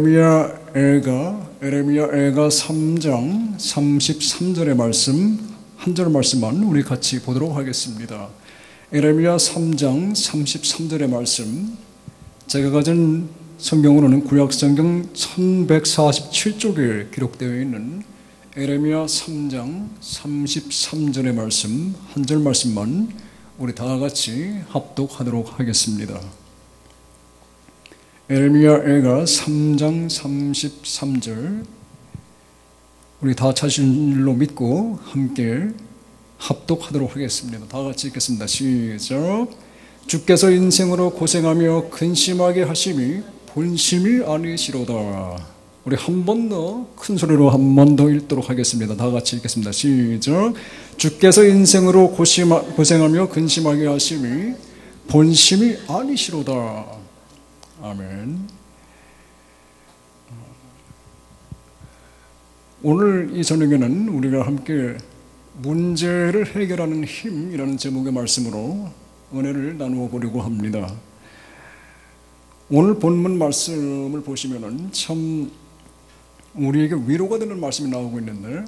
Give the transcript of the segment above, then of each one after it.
에레미야애가 3장 33절의 말씀, 한 절 말씀만 우리 같이 보도록 하겠습니다. 에레미야 3장 33절의 말씀, 제가 가진 성경으로는 구약성경 1147쪽에 기록되어 있는 에레미야 3장 33절의 말씀, 한 절 말씀만 우리 다 같이 합독하도록 하겠습니다. 에레미야애가 3장 33절, 우리 다 찾으신 줄로 믿고 함께 합독하도록 하겠습니다. 다 같이 읽겠습니다. 시작. 주께서 인생으로 고생하며 근심하게 하심이 본심이 아니시로다. 우리 한 번 더 큰 소리로 한 번 더 읽도록 하겠습니다. 다 같이 읽겠습니다. 시작. 주께서 인생으로 고생하며 근심하게 하심이 본심이 아니시로다. 아멘. 오늘 이 저녁에는 우리가 함께 문제를 해결하는 힘이라는 제목의 말씀으로 은혜를 나누어 보려고 합니다. 오늘 본문 말씀을 보시면은 참 우리에게 위로가 되는 말씀이 나오고 있는데,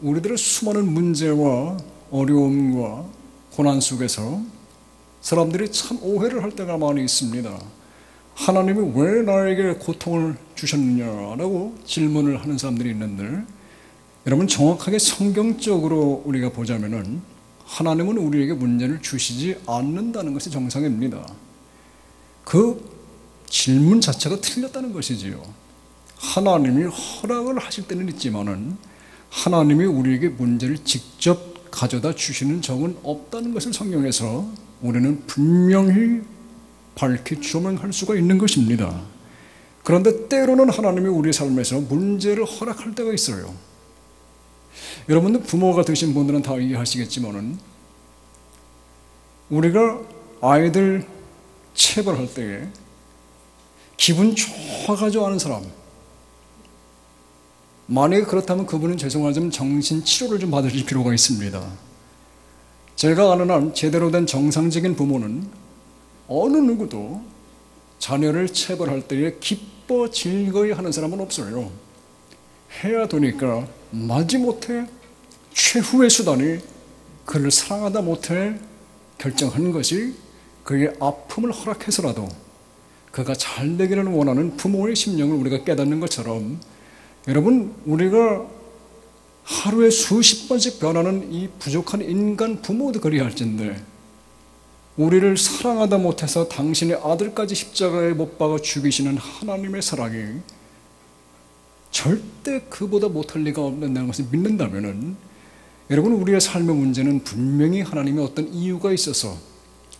우리들의 수많은 문제와 어려움과 고난 속에서 사람들이 참 오해를 할 때가 많이 있습니다. 하나님이 왜 나에게 고통을 주셨느냐라고 질문을 하는 사람들이 있는데, 여러분 정확하게 성경적으로 우리가 보자면은 하나님은 우리에게 문제를 주시지 않는다는 것이 정상입니다. 그 질문 자체가 틀렸다는 것이지요. 하나님이 허락을 하실 때는 있지만은 하나님이 우리에게 문제를 직접 가져다 주시는 적은 없다는 것을 성경에서 우리는 분명히 밝히 조명할 수가 있는 것입니다. 그런데 때로는 하나님이 우리 삶에서 문제를 허락할 때가 있어요. 여러분들 부모가 되신 분들은 다 이해하시겠지만은, 우리가 아이들 체벌할 때에 기분 좋아가지고 하는 사람, 만약에 그렇다면 그분은 죄송하지만 정신치료를 좀 받으실 필요가 있습니다. 제가 아는 한 제대로 된 정상적인 부모는 어느 누구도 자녀를 체벌할 때에 기뻐 즐거이 하는 사람은 없어요. 해야 되니까 마지못해 최후의 수단이 그를 사랑하다 못해 결정한 것이 그의 아픔을 허락해서라도 그가 잘 되기를 원하는 부모의 심령을 우리가 깨닫는 것처럼, 여러분 우리가 하루에 수십 번씩 변하는 이 부족한 인간 부모도 그리할진데, 우리를 사랑하다 못해서 당신의 아들까지 십자가에 못 박아 죽이시는 하나님의 사랑이 절대 그보다 못할 리가 없는 것을 믿는다면은, 여러분 우리의 삶의 문제는 분명히 하나님의 어떤 이유가 있어서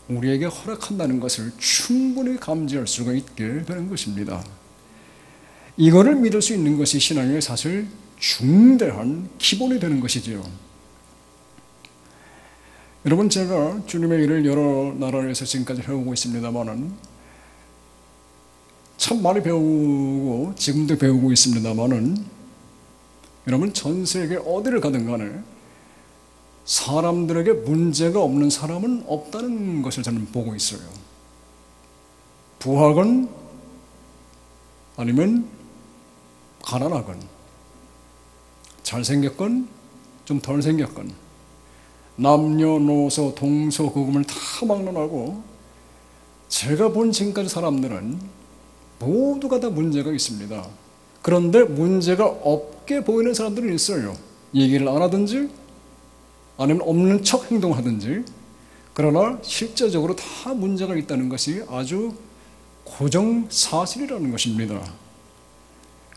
우리에게 허락한다는 것을 충분히 감지할 수가 있게 되는 것입니다. 이거를 믿을 수 있는 것이 신앙의 사실 중대한 기본이 되는 것이지요. 여러분 제가 주님의 일을 여러 나라에서 지금까지 배우고 있습니다만은, 참 많이 배우고 지금도 배우고 있습니다만은, 여러분 전 세계 어디를 가든 간에 사람들에게 문제가 없는 사람은 없다는 것을 저는 보고 있어요. 부하건 아니면 가난하건, 잘생겼건 좀 덜 생겼건, 남녀노소 동서고금을 다 막론하고 제가 본 지금까지 사람들은 모두가 다 문제가 있습니다. 그런데 문제가 없게 보이는 사람들은 있어요. 얘기를 안 하든지 아니면 없는 척 행동하든지, 그러나 실제적으로 다 문제가 있다는 것이 아주 고정 사실이라는 것입니다.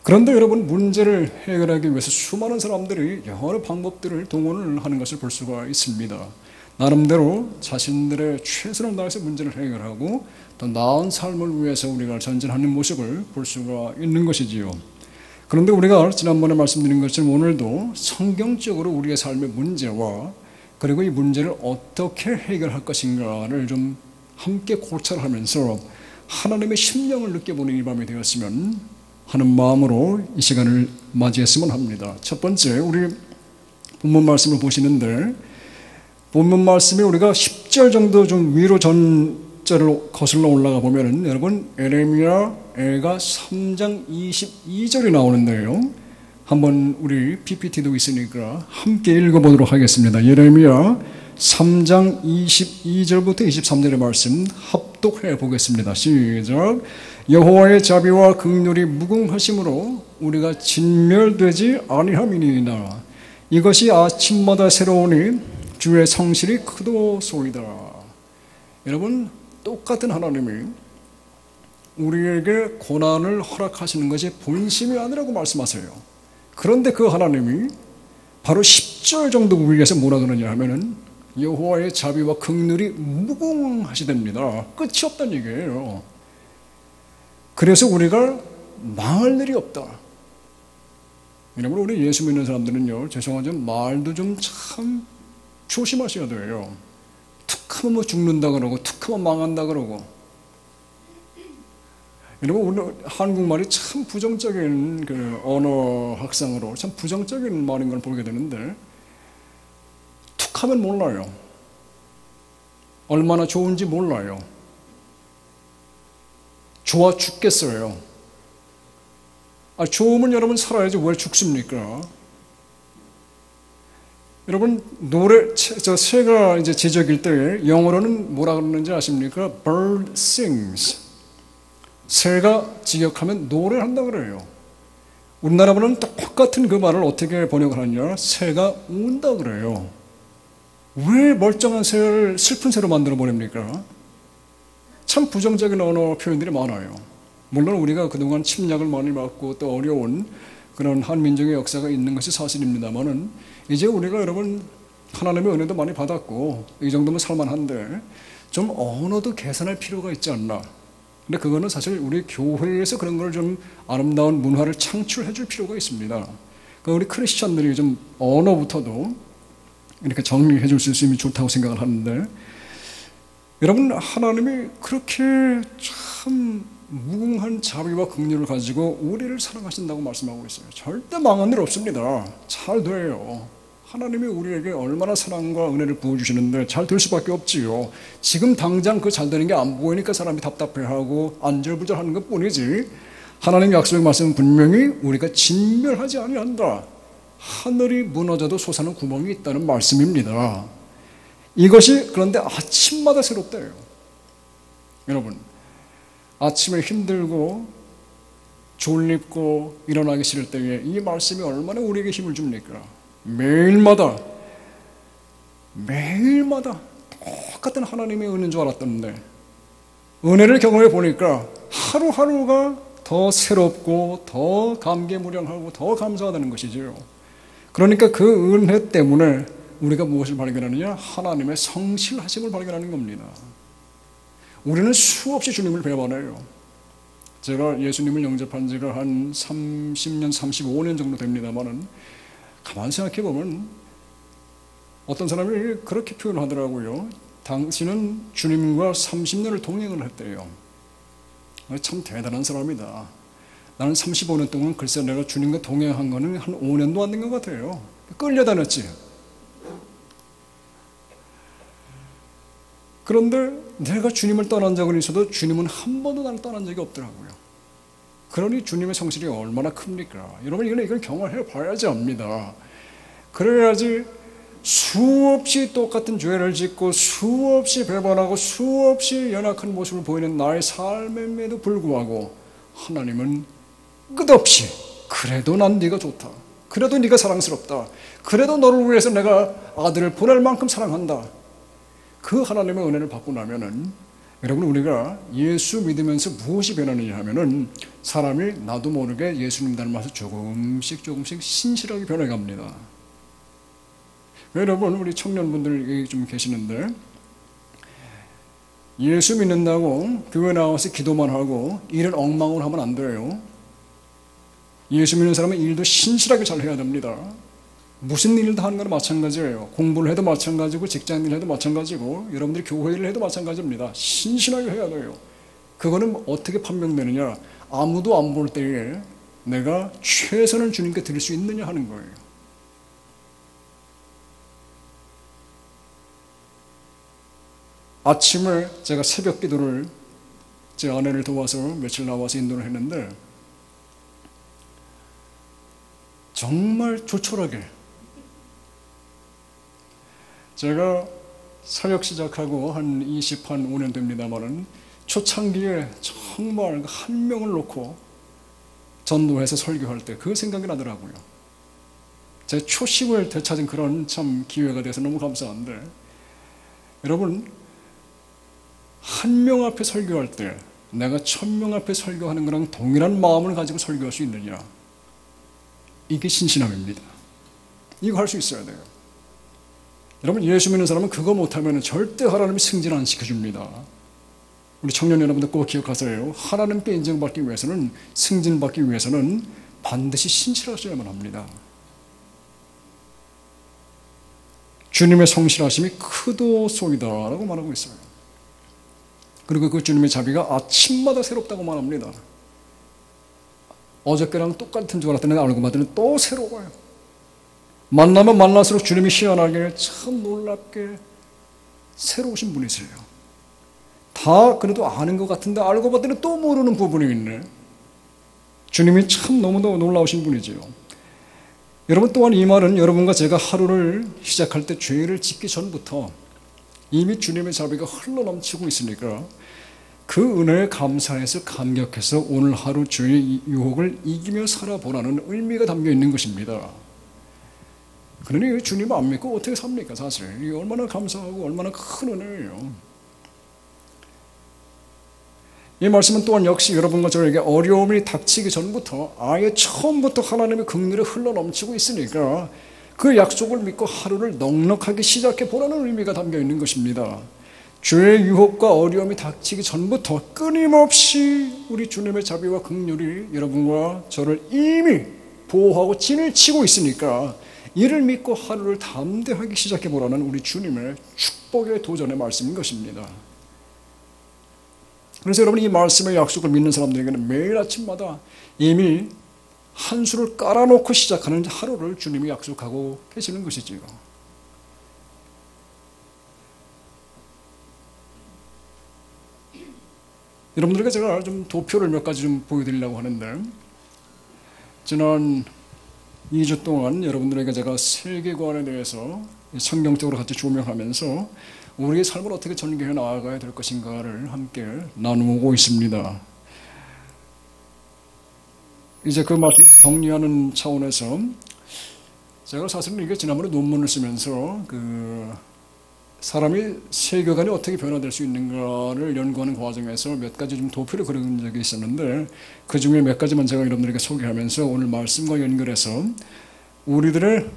그런데 여러분 문제를 해결하기 위해서 수많은 사람들이 여러 방법들을 동원을 하는 것을 볼 수가 있습니다. 나름대로 자신들의 최선을 다해서 문제를 해결하고 더 나은 삶을 위해서 우리가 전진하는 모습을 볼 수가 있는 것이지요. 그런데 우리가 지난번에 말씀드린 것처럼 오늘도 성경적으로 우리의 삶의 문제와 그리고 이 문제를 어떻게 해결할 것인가를 좀 함께 고찰하면서 하나님의 심령을 느껴보는 이 밤이 되었으면 하는 마음으로 이 시간을 맞이했으면 합니다. 첫 번째, 우리 본문 말씀을 보시는데, 본문 말씀에 우리가 10절 정도 좀 위로 전 6절을 거슬러 올라가 보면은 여러분 에레미야가 3장 22절이 나오는데요. 한번 우리 PPT도 있으니까 함께 읽어보도록 하겠습니다. 예레미야 3장 22절부터 23절의 말씀 합독해 보겠습니다. 시작. 여호와의 자비와 긍휼이 무궁하심으로 우리가 진멸되지 아니함이니이다. 이것이 아침마다 새로우니 주의 성실이 크도소이다. 여러분, 똑같은 하나님이 우리에게 고난을 허락하시는 것이 본심이 아니라고 말씀하세요. 그런데 그 하나님이 바로 10절 정도 위에서 뭐라 그러냐 하면은 여호와의 자비와 긍휼이 무궁하시답니다. 끝이 없다는 얘기예요. 그래서 우리가 망할 일이 없다. 여러분, 우리 예수 믿는 사람들은요, 죄송하지만 말도 좀 참 조심하셔야 돼요. 툭하면 뭐 죽는다 그러고 툭하면 망한다 그러고. 여러분, 오늘 한국말이 참 부정적인 그 언어 학상으로 참 부정적인 말인 걸 보게 되는데, 툭하면 몰라요. 얼마나 좋은지 몰라요. 좋아 죽겠어요. 좋으면 여러분 살아야지 왜 죽습니까? 여러분, 새가 이제 지저귀 때 영어로는 뭐라 그러는지 아십니까? Bird sings. 새가 지적하면 노래한다 그래요. 우리나라로는 똑같은 그 말을 어떻게 번역을 하냐? 새가 운다 그래요. 왜 멀쩡한 새를 슬픈 새로 만들어 버립니까? 참 부정적인 언어 표현들이 많아요. 물론 우리가 그동안 침략을 많이 받고 또 어려운 그런 한민족의 역사가 있는 것이 사실입니다만은, 이제 우리가 여러분 하나님의 은혜도 많이 받았고 이 정도면 살만한데 좀 언어도 개선할 필요가 있지 않나. 근데 그거는 사실 우리 교회에서 그런 걸 좀 아름다운 문화를 창출해 줄 필요가 있습니다. 그러니까 우리 크리스천들이 좀 언어부터도 이렇게 정리해 줄 수 있으면 좋다고 생각을 하는데, 여러분, 하나님이 그렇게 참 무궁한 자비와 긍휼을 가지고 우리를 사랑하신다고 말씀하고 있어요. 절대 망한 일 없습니다. 잘 돼요. 하나님이 우리에게 얼마나 사랑과 은혜를 부어주시는데 잘 될 수밖에 없지요. 지금 당장 그 잘 되는 게 안 보이니까 사람이 답답해하고 안절부절하는 것 뿐이지, 하나님 약속의 말씀은 분명히 우리가 진멸하지 아니한다. 하늘이 무너져도 솟아는 구멍이 있다는 말씀입니다. 이것이 그런데 아침마다 새롭대요. 여러분, 아침에 힘들고 졸립고 일어나기 싫을 때에 이 말씀이 얼마나 우리에게 힘을 줍니까? 매일마다 똑같은 하나님의 은혜인 줄 알았던데, 은혜를 경험해 보니까 하루하루가 더 새롭고 더 감개무량하고 더 감사하다는 것이죠. 그러니까 그 은혜 때문에 우리가 무엇을 발견하느냐? 하나님의 성실하심을 발견하는 겁니다. 우리는 수없이 주님을 배반해요. 제가 예수님을 영접한 지가 한 30년, 35년 정도 됩니다만은 가만히 생각해 보면 어떤 사람이 그렇게 표현하더라고요. 당신은 주님과 30년을 동행을 했대요. 참 대단한 사람이다. 나는 35년 동안 글쎄 내가 주님과 동행한 거는 한 5년도 안 된 것 같아요. 끌려다녔지. 그런데 내가 주님을 떠난 적은 있어도 주님은 한 번도 나를 떠난 적이 없더라고요. 그러니 주님의 성실이 얼마나 큽니까? 여러분, 이걸 경험해 봐야지 압니다. 그래야지 수없이 똑같은 죄를 짓고 수없이 배반하고 수없이 연약한 모습을 보이는 나의 삶임에도 불구하고 하나님은 끝없이 그래도 난 네가 좋다. 그래도 네가 사랑스럽다. 그래도 너를 위해서 내가 아들을 보낼 만큼 사랑한다. 그 하나님의 은혜를 받고 나면은 여러분, 우리가 예수 믿으면서 무엇이 변하느냐 하면은 사람이 나도 모르게 예수님 닮아서 조금씩 신실하게 변해갑니다. 여러분, 우리 청년분들 좀 계시는데 예수 믿는다고 교회 나와서 기도만 하고 일은 엉망으로 하면 안 돼요. 예수 믿는 사람은 일도 신실하게 잘 해야 됩니다. 무슨 일을 다 하는 거나 마찬가지예요. 공부를 해도 마찬가지고 직장일 해도 마찬가지고 여러분들이 교회 일을 해도 마찬가지입니다. 신실하게 해야 돼요. 그거는 어떻게 판명되느냐? 아무도 안 볼 때에 내가 최선을 주님께 드릴 수 있느냐 하는 거예요. 아침에 제가 새벽 기도를 제 아내를 도와서 며칠 나와서 인도를 했는데 정말 조촐하게 제가 사역 시작하고 한 25년 됩니다만은 초창기에 정말 한 명을 놓고 전도해서 설교할 때 그 생각이 나더라고요. 제 초심을 되찾은 그런 참 기회가 돼서 너무 감사한데, 여러분, 한 명 앞에 설교할 때 내가 1000명 앞에 설교하는 거랑 동일한 마음을 가지고 설교할 수 있느냐, 이게 신신함입니다. 이거 할 수 있어야 돼요. 여러분, 예수 믿는 사람은 그거 못하면 절대 하나님이 승진 안 시켜줍니다. 우리 청년 여러분들 꼭 기억하세요. 하나님께 인정받기 위해서는, 승진받기 위해서는 반드시 신실하셔야만 합니다. 주님의 성실하심이 크도소이다라고 말하고 있어요. 그리고 그 주님의 자비가 아침마다 새롭다고 말합니다. 어저께랑 똑같은 줄 알았더니 알고 봤더니 또 새로워요. 만나면 만날수록 주님이 희한하게 참 놀랍게 새로우신 분이세요. 다 그래도 아는 것 같은데 알고 봤더니 또 모르는 부분이 있네. 주님이 참 너무도 놀라우신 분이지요. 여러분, 또한 이 말은 여러분과 제가 하루를 시작할 때 죄를 짓기 전부터 이미 주님의 자비가 흘러넘치고 있으니까 그 은혜에 감사해서 감격해서 오늘 하루 죄의 유혹을 이기며 살아보라는 의미가 담겨 있는 것입니다. 그러니 주님 안 믿고 어떻게 삽니까? 사실 이게 얼마나 감사하고 얼마나 큰 은혜예요. 이 말씀은 또한 역시 여러분과 저에게 어려움이 닥치기 전부터 아예 처음부터 하나님의 긍휼이 흘러넘치고 있으니까 그 약속을 믿고 하루를 넉넉하게 시작해 보라는 의미가 담겨 있는 것입니다. 죄의 유혹과 어려움이 닥치기 전부터 끊임없이 우리 주님의 자비와 긍휼이 여러분과 저를 이미 보호하고 진을 치고 있으니까 이를 믿고 하루를 담대하게 시작해 보라는 우리 주님의 축복의 도전의 말씀인 것입니다. 그래서 여러분, 이 말씀의 약속을 믿는 사람들에게는 매일 아침마다 이미 한 수를 깔아놓고 시작하는 하루를 주님이 약속하고 계시는 것이지요. 여러분들에게 제가 좀 도표를 몇 가지 좀 보여드리려고 하는데, 지난 2주 동안 여러분들에게 제가 세계관에 대해서 성경적으로 같이 조명하면서 우리의 삶을 어떻게 전개해 나아가야 될 것인가를 함께 나누고 있습니다. 이제 그 말씀 정리하는 차원에서 제가 사실은 이게 지난번에 논문을 쓰면서 그 사람이 세계관이 어떻게 변화될 수 있는가를 연구하는 과정에서 몇 가지 좀 도표를 그린 적이 있었는데, 그 중에 몇 가지만 제가 여러분들에게 소개하면서 오늘 말씀과 연결해서 우리들의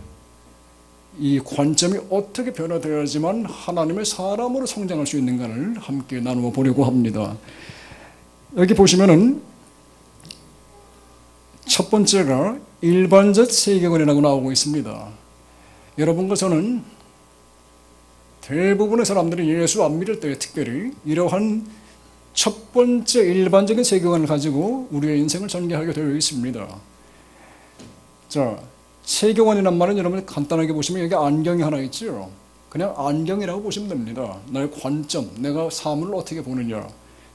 이 관점이 어떻게 변화되어야지만 하나님의 사람으로 성장할 수 있는가를 함께 나누어 보려고 합니다. 여기 보시면은 첫 번째가 일반적 세계관이라고 나오고 있습니다. 여러분과 저는 대부분의 사람들이 예수 안 믿을 때 특별히 이러한 첫 번째 일반적인 세계관을 가지고 우리의 인생을 전개하게 되어 있습니다. 자, 세계관이란 말은 여러분 간단하게 보시면 여기 안경이 하나 있죠. 그냥 안경이라고 보시면 됩니다. 나의 관점, 내가 삶을 어떻게 보느냐,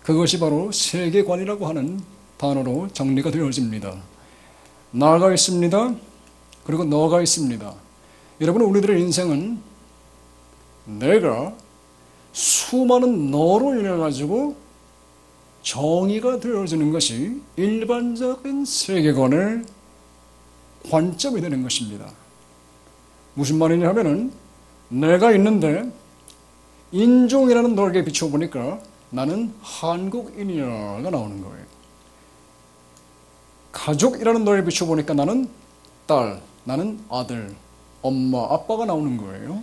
그것이 바로 세계관이라고 하는 단어로 정리가 되어집니다. 나가 있습니다. 그리고 너가 있습니다. 여러분, 우리들의 인생은 내가 수많은 너로 인해 가지고 정의가 되어지는 것이 일반적인 세계관의 관점이 되는 것입니다. 무슨 말이냐 하면은, 내가 있는데 인종이라는 널개 비춰보니까 나는 한국인이야가 나오는 거예요. 가족이라는 널개 비춰보니까 나는 딸, 나는 아들, 엄마, 아빠가 나오는 거예요.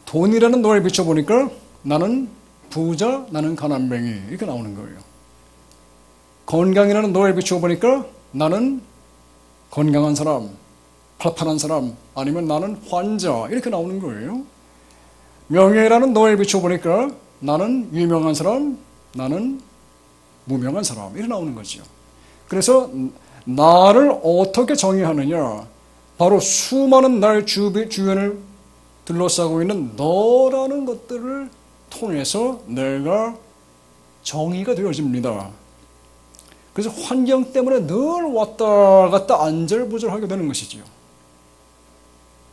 돈이라는 널개 비춰보니까 나는 부자, 나는 가난뱅이, 이렇게 나오는 거예요. 건강이라는 노예를 비춰보니까 나는 건강한 사람, 팔팔한 사람, 아니면 나는 환자, 이렇게 나오는 거예요. 명예라는 노예를 비춰보니까 나는 유명한 사람, 나는 무명한 사람, 이렇게 나오는 거죠. 그래서 나를 어떻게 정의하느냐, 바로 수많은 나의 주변을 둘러싸고 있는 너라는 것들을 통해서 내가 정의가 되어집니다. 그래서 환경 때문에 늘 왔다 갔다 안절부절하게 되는 것이지요.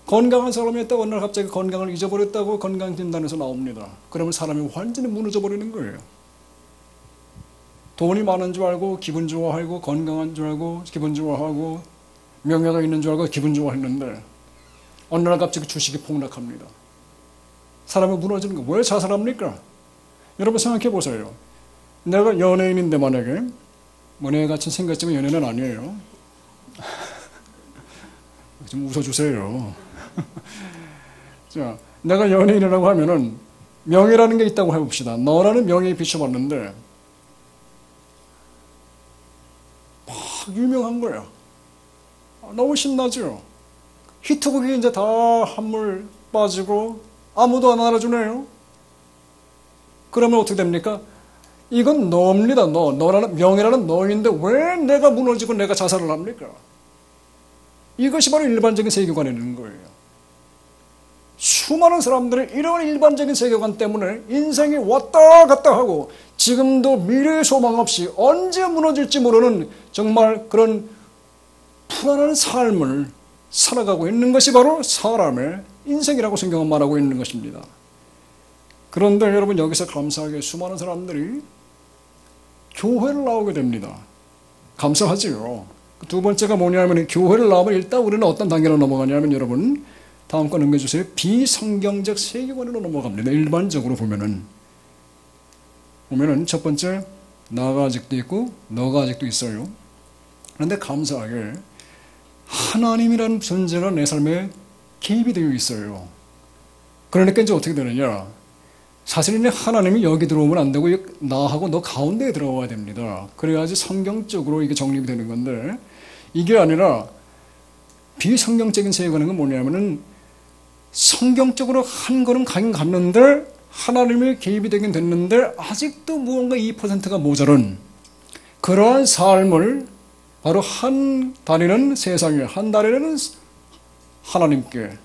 건강한 사람이었다가 어느 날 갑자기 건강을 잊어버렸다고 건강진단에서 나옵니다. 그러면 사람이 완전히 무너져 버리는 거예요. 돈이 많은 줄 알고 기분 좋아하고, 건강한 줄 알고 기분 좋아하고, 명예가 있는 줄 알고 기분 좋아했는데 어느 날 갑자기 주식이 폭락합니다. 사람이 무너지는 거. 왜 자살합니까? 여러분 생각해 보세요. 내가 연예인인데 만약에, 내 같은 생겼지만 연예인은 아니에요. 좀 웃어주세요. 자, 내가 연예인이라고 하면은 명예라는 게 있다고 해봅시다. 너라는 명예에 비춰봤는데 막 유명한 거야. 너무 신나죠? 히트곡이 이제 다 한물 빠지고 아무도 안 알아주네요. 그러면 어떻게 됩니까? 이건 너입니다. 너라는 명예라는 너인데 왜 내가 무너지고 내가 자살을 합니까? 이것이 바로 일반적인 세계관에 있는 거예요. 수많은 사람들은 이런 일반적인 세계관 때문에 인생이 왔다 갔다 하고 지금도 미래의 소망 없이 언제 무너질지 모르는 정말 그런 불안한 삶을 살아가고 있는 것이 바로 사람의 인생이라고 성경은 말하고 있는 것입니다. 그런데 여러분 여기서 감사하게 수많은 사람들이 교회를 나오게 됩니다. 감사하지요. 두 번째가 뭐냐면 교회를 나오면 일단 우리는 어떤 단계로 넘어가냐면 여러분 다음 거 넘겨주세요. 비성경적 세계관으로 넘어갑니다. 일반적으로 보면은 첫 번째 나가 아직도 있고 너가 아직도 있어요. 그런데 감사하게 하나님이라는 존재가 내 삶에 개입이 되어 있어요. 그러니까 이제 어떻게 되느냐? 사실은 하나님이 여기 들어오면 안 되고 나하고 너 가운데에 들어와야 됩니다. 그래야지 성경적으로 이게 정립이 되는 건데 이게 아니라 비성경적인 세계관은 뭐냐면은 성경적으로 한 걸음 가긴 갔는데 하나님의 개입이 되긴 됐는데 아직도 무언가 2%가 모자란 그러한 삶을 바로 한 다리는 세상에 한 다리는 하나님께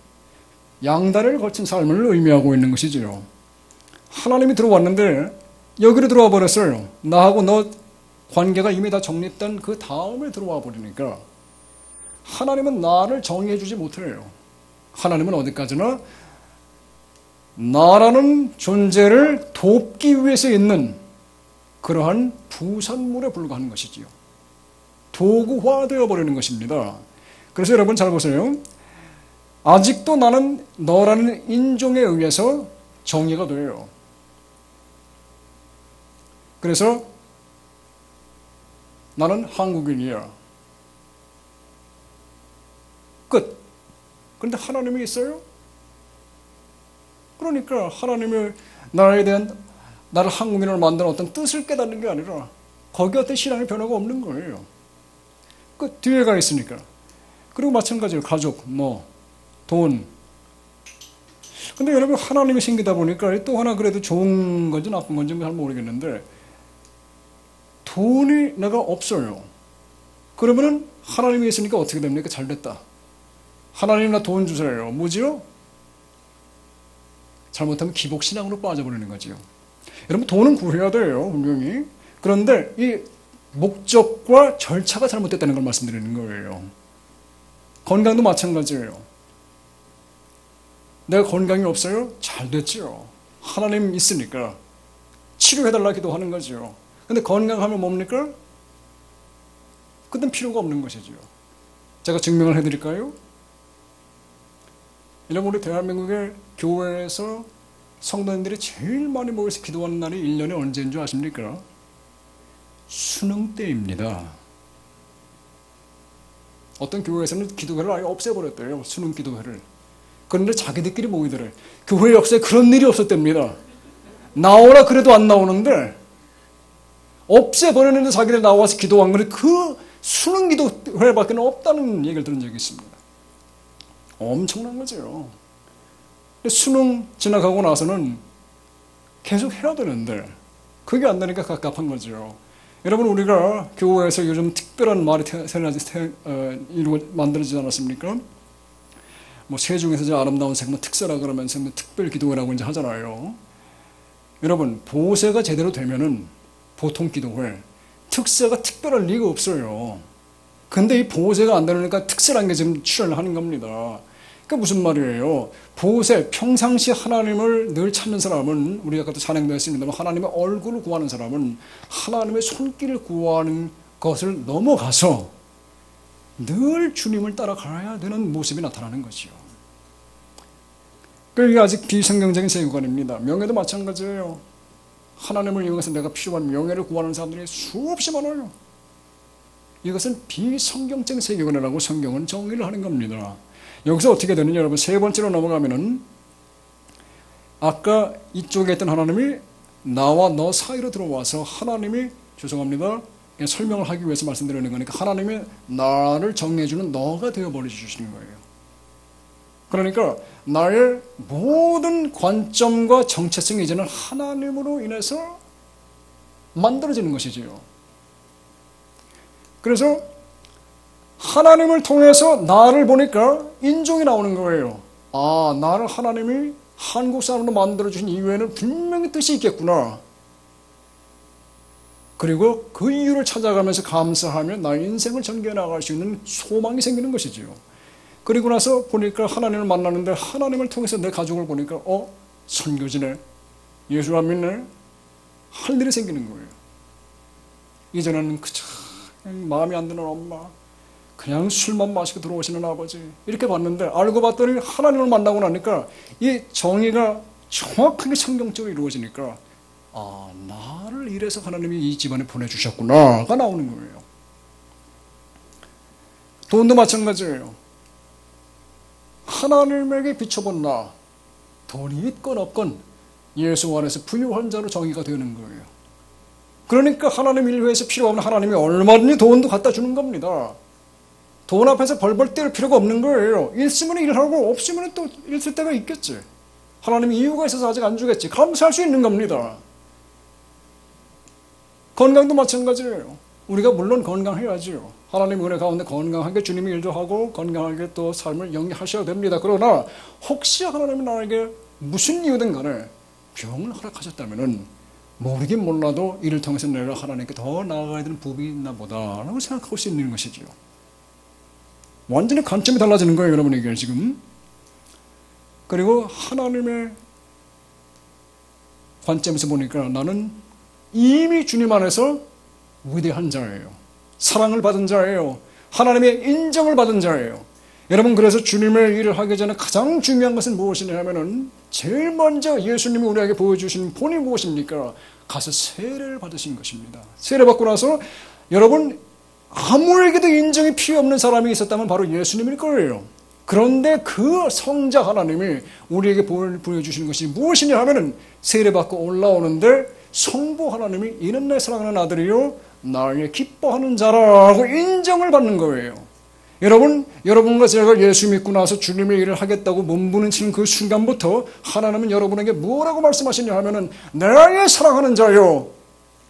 양다리를 걸친 삶을 의미하고 있는 것이지요. 하나님이 들어왔는데 여기로 들어와 버렸어요. 나하고 너 관계가 이미 다 정립된 그 다음에 들어와 버리니까 하나님은 나를 정의해 주지 못해요. 하나님은 어디까지나 나라는 존재를 돕기 위해서 있는 그러한 부산물에 불과한 것이지요. 도구화되어 버리는 것입니다. 그래서 여러분 잘 보세요. 아직도 나는 너라는 인종에 의해서 정의가 돼요. 그래서 나는 한국인이야. 끝. 그런데 하나님이 있어요? 그러니까 하나님이 나에 대한 나를 한국인으로 만드는 어떤 뜻을 깨닫는 게 아니라 거기에 어떤 신앙의 변화가 없는 거예요. 그 뒤에가 있으니까. 그리고 마찬가지로 가족, 돈. 근데 여러분 하나님이 생기다 보니까 또 하나 그래도 좋은 건지 나쁜 건지 잘 모르겠는데 돈이 내가 없어요. 그러면은 하나님이 있으니까 어떻게 됩니까? 잘 됐다. 하나님 나 돈 주세요. 뭐지요? 잘못하면 기복신앙으로 빠져버리는 거지요. 여러분 돈은 구해야 돼요. 분명히. 그런데 이 목적과 절차가 잘못됐다는 걸 말씀드리는 거예요. 건강도 마찬가지예요. 내가 건강이 없어요? 잘 됐지요. 하나님 있으니까 치료해달라 기도하는 거죠. 근데 건강하면 뭡니까? 그땐 필요가 없는 것이죠. 제가 증명을 해드릴까요? 여러분 우리 대한민국의 교회에서 성도님들이 제일 많이 모여서 기도하는 날이 1년에 언제인 줄 아십니까? 수능 때입니다. 어떤 교회에서는 기도회를 아예 없애버렸대요. 수능 기도회를. 그런데 자기들끼리 모이더래. 교회 역사에 그런 일이 없었답니다. 나오라 그래도 안 나오는데 없애버렸는데 자기들 나와서 기도한 거는 그 수능 기도회밖에 없다는 얘기를 들은 적이 있습니다. 엄청난 거죠. 수능 지나가고 나서는 계속 해야 되는데 그게 안 되니까 갑갑한 거죠. 여러분 우리가 교회에서 요즘 특별한 말이 만들어지지 않았습니까? 뭐 세중에서 저 아름다운 색 뭐 특세라 그러면서 뭐 특별 기도회라고 이제 하잖아요. 여러분 보세가 제대로 되면은 보통 기도회 특세가 특별할 리가 없어요. 근데 이 보세가 안 되니까 특세라는 게 지금 출현을 하는 겁니다. 그러니까 무슨 말이에요? 보세, 평상시 하나님을 늘 찾는 사람은, 우리가 아까도 찬양도 했습니다만 하나님의 얼굴을 구하는 사람은 하나님의 손길을 구하는 것을 넘어가서 늘 주님을 따라가야 되는 모습이 나타나는 거죠. 그게 아직 비성경적인 세계관입니다. 명예도 마찬가지예요. 하나님을 이용해서 내가 필요한 명예를 구하는 사람들이 수없이 많아요. 이것은 비성경적인 세계관이라고 성경은 정의를 하는 겁니다. 여기서 어떻게 되느냐, 여러분, 세 번째로 넘어가면은 아까 이쪽에 있던 하나님이 나와 너 사이로 들어와서 하나님이, 죄송합니다, 설명을 하기 위해서 말씀드리는 거니까 하나님이 나를 정리해주는 너가 되어버려 주시는 거예요. 그러니까 나의 모든 관점과 정체성이 이제는 하나님으로 인해서 만들어지는 것이지요. 그래서 하나님을 통해서 나를 보니까 인종이 나오는 거예요. 아, 나를 하나님이 한국 사람으로 만들어주신 이유에는 분명히 뜻이 있겠구나. 그리고 그 이유를 찾아가면서 감사하며 나의 인생을 전개해 나갈 수 있는 소망이 생기는 것이지요. 그리고 나서 보니까 하나님을 만나는데 하나님을 통해서 내 가족을 보니까 선교지네, 예수 안 믿네, 할 일이 생기는 거예요. 이전에는 그저 마음에 안 드는 엄마, 그냥 술만 마시고 들어오시는 아버지, 이렇게 봤는데 알고 봤더니 하나님을 만나고 나니까 이 정의가 정확하게 성경적으로 이루어지니까 아, 나를 이래서 하나님이 이 집안에 보내주셨구나가 나오는 거예요. 돈도 마찬가지예요. 하나님에게 비춰본 나, 돈이 있건 없건 예수 안에서 부유한 자로 정의가 되는 거예요. 그러니까 하나님 일회에서 필요 없는 하나님이 얼마든지 돈도 갖다 주는 겁니다. 돈 앞에서 벌벌 뗄 필요가 없는 거예요. 있으면 일하고 없으면 또 있을 때가 있겠지. 하나님이 이유가 있어서 아직 안 주겠지. 감사할 수 있는 겁니다. 건강도 마찬가지예요. 우리가 물론 건강해야지요. 하나님 은혜 가운데 건강하게 주님의 일도 하고 건강하게 또 삶을 영위하셔야 됩니다. 그러나 혹시 하나님이 나에게 무슨 이유든 간에 병을 허락하셨다면 모르긴 몰라도 이를 통해서 내가 하나님께 더 나아가야 되는 법이 있나 보다라고 생각할 수 있는 것이죠. 완전히 관점이 달라지는 거예요, 여러분에게 지금. 그리고 하나님의 관점에서 보니까 나는 이미 주님 안에서 위대한 자예요. 사랑을 받은 자예요. 하나님의 인정을 받은 자예요. 여러분, 그래서 주님의 일을 하기 전에 가장 중요한 것은 무엇이냐 하면은 제일 먼저 예수님이 우리에게 보여주신 본이 무엇입니까? 가서 세례를 받으신 것입니다. 세례 받고 나서 여러분, 아무에게도 인정이 필요 없는 사람이 있었다면 바로 예수님일 거예요. 그런데 그 성자 하나님이 우리에게 보여주시는 것이 무엇이냐 하면은 세례 받고 올라오는데 성부 하나님이 이는 내 사랑하는 아들이요 나의 기뻐하는 자라고 인정을 받는 거예요. 여러분과 제가 예수 믿고 나서 주님의 일을 하겠다고 몸부림치는 그 순간부터 하나님은 여러분에게 뭐라고 말씀하시냐 하면은 나의 사랑하는 자요,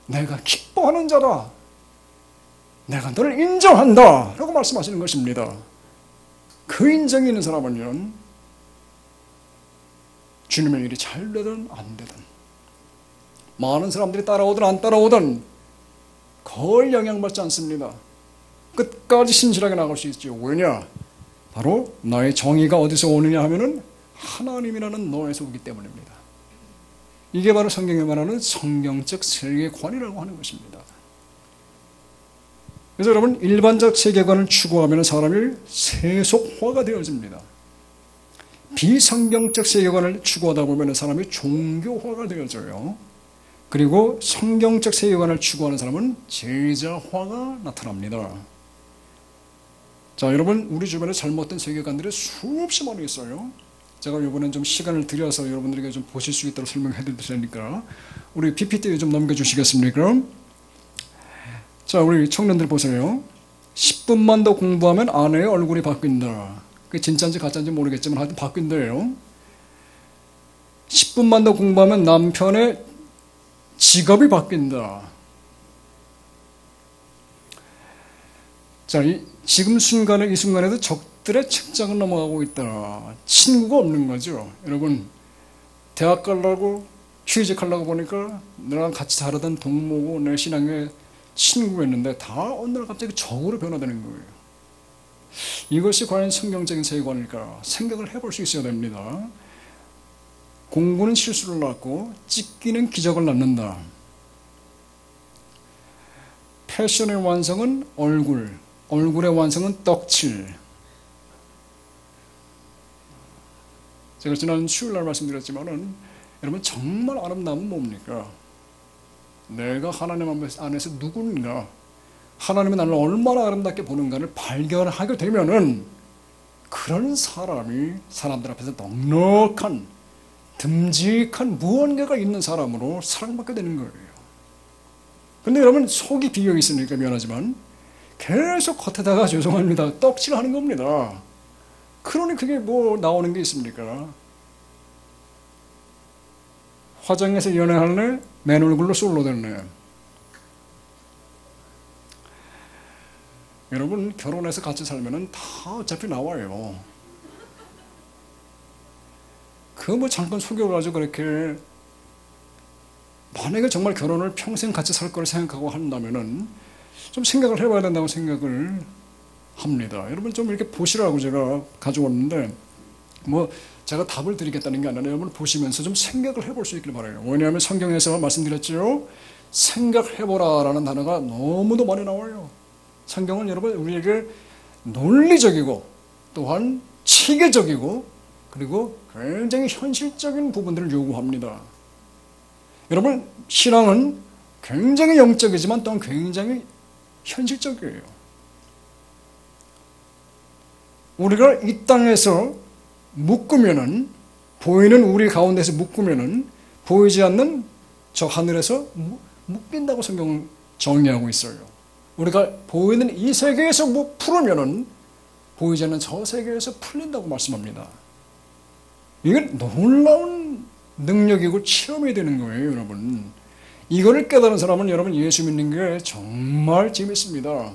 내가 기뻐하는 자다, 내가 너를 인정한다 라고 말씀하시는 것입니다. 그 인정이 있는 사람은요, 주님의 일이 잘 되든 안 되든, 많은 사람들이 따라오든 안 따라오든 거의 영향받지 않습니다. 끝까지 신실하게 나갈 수 있죠. 왜냐? 바로 나의 정의가 어디서 오느냐 하면은 하나님이라는 너에서 오기 때문입니다. 이게 바로 성경에 말하는 성경적 세계관이라고 하는 것입니다. 그래서 여러분, 일반적 세계관을 추구하면 사람이 세속화가 되어집니다. 비성경적 세계관을 추구하다 보면 사람이 종교화가 되어져요. 그리고 성경적 세계관을 추구하는 사람은 제자화가 나타납니다. 자, 여러분, 우리 주변에 잘못된 세계관들이 수없이 많이 있어요. 제가 이번엔 좀 시간을 들여서 여러분들에게 좀 보실 수 있도록 설명해 드릴 테니까 우리 PPT 좀 넘겨주시겠습니까? 자, 우리 청년들 보세요. 10분만 더 공부하면 아내의 얼굴이 바뀐다. 그게 진짜인지 가짜인지 모르겠지만 하여튼 바뀐대요. 10분만 더 공부하면 남편의 직업이 바뀐다. 자, 지금 순간에, 이 순간에도 적들의 책장을 넘어가고 있다. 친구가 없는 거죠. 여러분, 대학 가려고 취직하려고 보니까 너랑 같이 다르던 동무고 내 신앙의 친구였는데 다 어느 날 갑자기 적으로 변화되는 거예요. 이것이 과연 성경적인 세계관일까 생각을 해볼 수 있어야 됩니다. 공부는 실수를 낳고 찢기는 기적을 낳는다. 패션의 완성은 얼굴, 얼굴의 완성은 떡칠. 제가 지난 수요일날 말씀드렸지만은 여러분 정말 아름다움은 뭡니까? 내가 하나님 안에서 누군가, 하나님이 나를 얼마나 아름답게 보는가를 발견하게 되면은 그런 사람이 사람들 앞에서 넉넉한 듬직한 무언가가 있는 사람으로 사랑받게 되는 거예요. 근데 여러분 속이 비어 있으니까 미안하지만 계속 겉에다가 죄송합니다 떡칠하는 겁니다. 그러니 그게 뭐 나오는 게 있습니까? 화장해서 연애할래? 맨 얼굴로 솔로 됐네. 여러분 결혼해서 같이 살면은 다 어차피 나와요. 그 뭐 잠깐 속여가지고 그렇게 만약에 정말 결혼을 평생 같이 살 걸 생각하고 한다면은 좀 생각을 해봐야 된다고 생각을 합니다. 여러분 좀 이렇게 보시라고 제가 가져왔는데 뭐 제가 답을 드리겠다는 게 아니라 여러분 보시면서 좀 생각을 해볼 수 있길 바라요. 왜냐하면 성경에서 말씀드렸죠. 생각해보라라는 단어가 너무도 많이 나와요. 성경은 여러분 우리에게 논리적이고 또한 체계적이고 그리고 굉장히 현실적인 부분들을 요구합니다. 여러분 신앙은 굉장히 영적이지만 또한 굉장히 현실적이에요. 우리가 이 땅에서 묶으면은 보이는 우리 가운데서 묶으면은 보이지 않는 저 하늘에서 묶인다고 성경은 정의하고 있어요. 우리가 보이는 이 세계에서 풀으면은 보이지 않는 저 세계에서 풀린다고 말씀합니다. 이건 놀라운 능력이고 체험이 되는 거예요, 여러분. 이거를 깨달은 사람은 여러분 예수 믿는 게 정말 재밌습니다.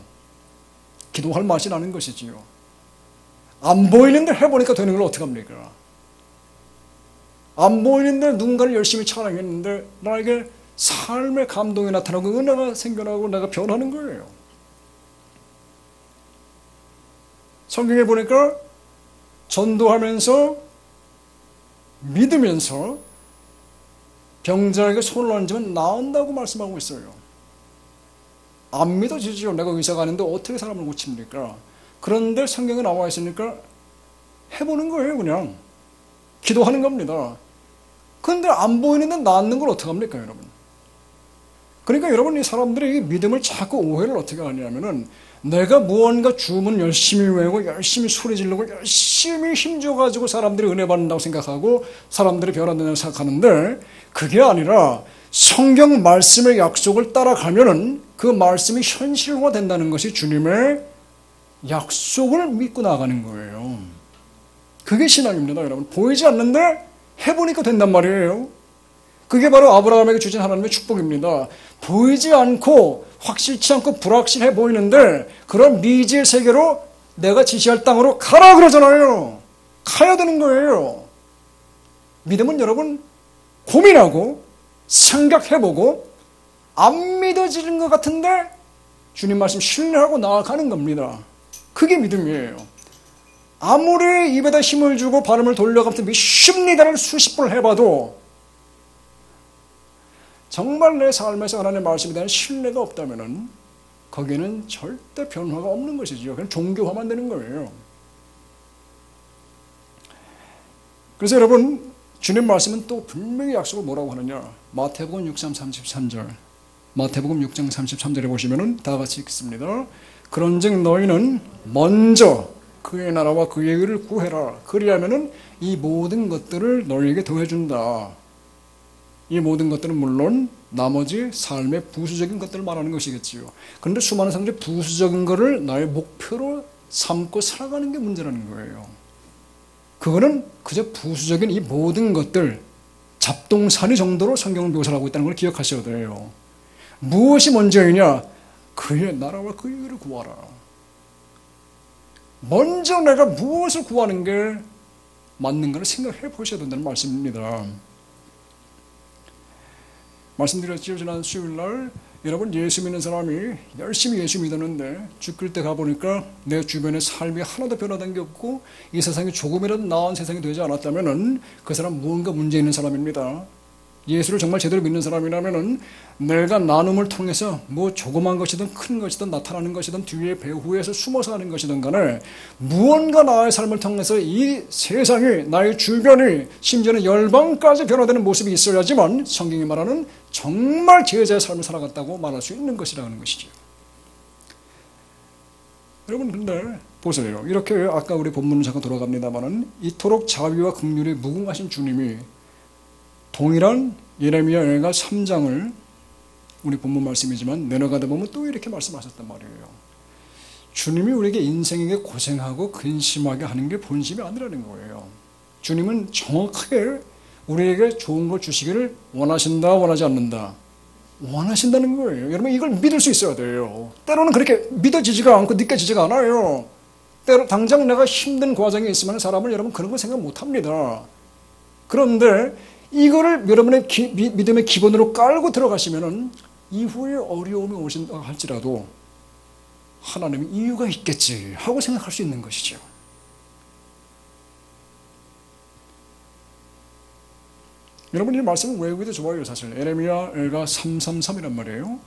기도할 맛이 나는 것이지요. 안 보이는데 해보니까 되는 걸 어떡합니까? 안 보이는데 누군가를 열심히 찬양했는데 나에게 삶의 감동이 나타나고 은혜가 생겨나고 내가 변하는 거예요. 성경에 보니까 전도하면서 믿으면서 병자에게 손을 얹으면 나은다고 말씀하고 있어요. 안 믿어지죠. 내가 의사가 아닌데 어떻게 사람을 고칩니까? 그런데 성경에 나와 있으니까 해보는 거예요. 그냥 기도하는 겁니다. 그런데 안 보이는데 낫는 걸 어떻게 합니까, 여러분? 그러니까 여러분 이 사람들이 이 믿음을 자꾸 오해를 어떻게 하냐면은 내가 무언가 주문 열심히 외우고 열심히 소리 지르고 열심히 힘줘가지고 사람들이 은혜 받는다고 생각하고 사람들이 변화된다고 생각하는데 그게 아니라 성경 말씀의 약속을 따라가면은 그 말씀이 현실화된다는 것이 주님의 약속을 믿고 나가는 거예요. 그게 신앙입니다, 여러분. 보이지 않는데 해보니까 된단 말이에요. 그게 바로 아브라함에게 주신 하나님의 축복입니다. 보이지 않고 확실치 않고 불확실해 보이는데 그런 미지의 세계로 내가 지시할 땅으로 가라 그러잖아요. 가야 되는 거예요. 믿음은 여러분 고민하고 생각해보고 안 믿어지는 것 같은데 주님 말씀 신뢰하고 나아가는 겁니다. 그게 믿음이에요. 아무리 입에다 힘을 주고 발음을 돌려가면서 믿습니다를 수십 번을 해봐도 정말 내 삶에서 하나님의 말씀에 대한 신뢰가 없다면 거기에는 절대 변화가 없는 것이죠. 그냥 종교화만 되는 거예요. 그래서 여러분 주님 말씀은 또 분명히 약속을 뭐라고 하느냐. 마태복음 6장 33절 마태복음 6장 33절에 보시면 다 같이 읽습니다. 그런즉 너희는 먼저 그의 나라와 그의 의를 구해라. 그리하면 이 모든 것들을 너희에게 더해준다. 이 모든 것들은 물론 나머지 삶의 부수적인 것들을 말하는 것이겠지요. 그런데 수많은 사람들이 부수적인 것을 나의 목표로 삼고 살아가는 게 문제라는 거예요. 그거는 그저 부수적인 이 모든 것들 잡동사니 정도로 성경을 묘사를 하고 있다는 걸 기억하셔야 돼요. 무엇이 먼저이냐? 그의 나라와 그의 의를 구하라. 먼저 내가 무엇을 구하는 게 맞는가를 생각해 보셔야 된다는 말씀입니다. 말씀드렸죠. 지난 수요일날 여러분, 예수 믿는 사람이 열심히 예수 믿었는데 죽을 때 가보니까 내 주변의 삶이 하나도 변화된 게 없고 이 세상이 조금이라도 나은 세상이 되지 않았다면 그 사람 무언가 문제 있는 사람입니다. 예수를 정말 제대로 믿는 사람이라면 내가 나눔을 통해서 뭐 조그만 것이든 큰 것이든 나타나는 것이든 뒤에 배후에서 숨어서 하는 것이든 간에 무언가 나의 삶을 통해서 이 세상이, 나의 주변이, 심지어는 열방까지 변화되는 모습이 있어야지만 성경이 말하는 정말 제자의 삶을 살아갔다고 말할 수 있는 것이라는 것이죠. 여러분, 근데 보세요. 이렇게 아까 우리 본문을 잠깐 돌아갑니다만은 이토록 자비와 긍휼이 무궁하신 주님이 동일한 예레미야 여호가 3장을 우리 본문 말씀이지만 내려가다 보면 또 이렇게 말씀하셨단 말이에요. 주님이 우리에게 인생에게 고생하고 근심하게 하는 게 본심이 아니라는 거예요. 주님은 정확하게 우리에게 좋은 걸 주시기를 원하신다, 원하지 않는다. 원하신다는 거예요. 여러분, 이걸 믿을 수 있어야 돼요. 때로는 그렇게 믿어지지가 않고 느껴지지가 않아요. 때로 당장 내가 힘든 과정에 있으면 사람을 여러분 그런 거 생각 못 합니다. 그런데 이거를 여러분의 믿음의 기본으로 깔고 들어가시면은 이후에 어려움이 오신다 할지라도 하나님이 이유가 있겠지 하고 생각할 수 있는 것이죠. 여러분, 이 말씀을 외우기도 좋아요. 사실 예레미야 여호가 333이란 말이에요.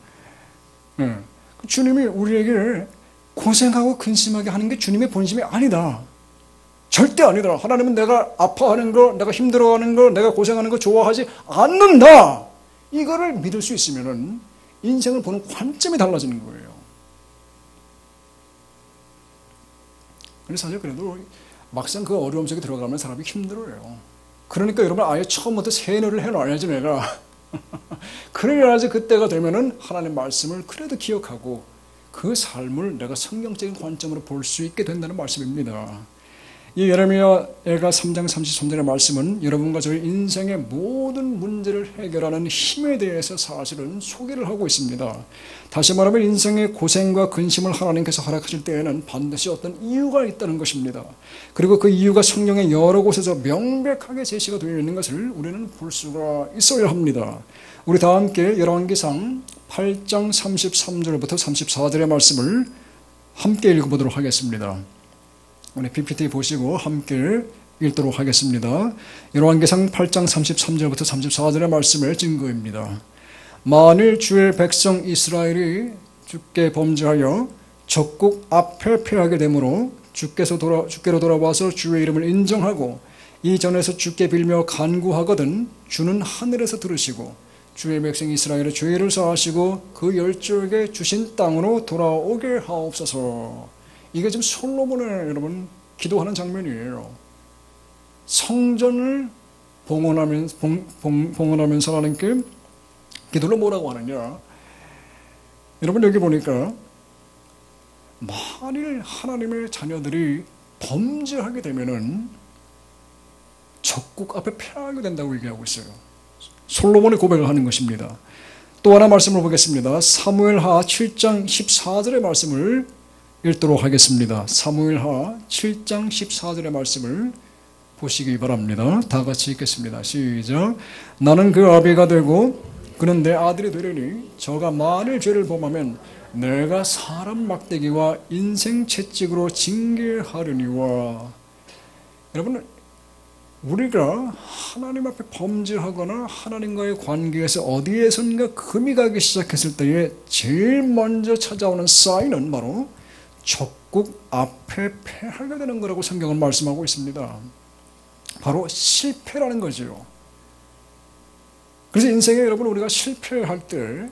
주님이 우리에게 고생하고 근심하게 하는 게 주님의 본심이 아니다. 절대 아니다. 하나님은 내가 아파하는 거, 내가 힘들어하는 거, 내가 고생하는 거 좋아하지 않는다. 이거를 믿을 수 있으면은 인생을 보는 관점이 달라지는 거예요. 근데 사실 그래도 막상 그 어려움 속에 들어가면 사람이 힘들어요. 그러니까 여러분, 아예 처음부터 세뇌를 해놔야지 내가. 그래야지 그때가 되면은 하나님 말씀을 그래도 기억하고 그 삶을 내가 성경적인 관점으로 볼 수 있게 된다는 말씀입니다. 이 예레미야 여호가 3장 33절의 말씀은 여러분과 저희 인생의 모든 문제를 해결하는 힘에 대해서 사실은 소개를 하고 있습니다. 다시 말하면 인생의 고생과 근심을 하나님께서 허락하실 때에는 반드시 어떤 이유가 있다는 것입니다. 그리고 그 이유가 성경의 여러 곳에서 명백하게 제시가 되어 있는 것을 우리는 볼 수가 있어야 합니다. 우리 다 함께 열왕기상 8장 33절부터 34절의 말씀을 함께 읽어보도록 하겠습니다. 우리 PPT 보시고 함께 읽도록 하겠습니다. 열왕기상 8장 33절부터 34절의 말씀의 증거입니다. 만일 주의 백성 이스라엘이 주께 범죄하여 적국 앞에 패하게 되므로 주께로 돌아와서 주의 이름을 인정하고 이전에서 주께 빌며 간구하거든 주는 하늘에서 들으시고 주의 백성 이스라엘의 죄를 사하시고 그 열조에게 주신 땅으로 돌아오게 하옵소서. 이게 지금 솔로몬의 여러분 기도하는 장면이에요. 성전을 봉헌하면서 하나님께 기도를 뭐라고 하느냐. 여러분, 여기 보니까 만일 하나님의 자녀들이 범죄하게 되면은 적국 앞에 패하게 된다고 얘기하고 있어요. 솔로몬의 고백을 하는 것입니다. 또 하나 말씀을 보겠습니다. 사무엘하 7장 14절의 말씀을 읽도록 하겠습니다. 사무엘하 7장 14절의 말씀을 보시기 바랍니다. 다 같이 읽겠습니다. 시작. 나는 그 아비가 되고 그는 내 아들이 되려니 저가 만일 죄를 범하면 내가 사람 막대기와 인생 채찍으로 징계하려니와. 여러분, 우리가 하나님 앞에 범죄하거나 하나님과의 관계에서 어디에선가 금이 가기 시작했을 때에 제일 먼저 찾아오는 사인은 바로 적국 앞에 패하게 되는 거라고 성경은 말씀하고 있습니다. 바로 실패라는 거죠. 그래서 인생에 여러분, 우리가 실패할 때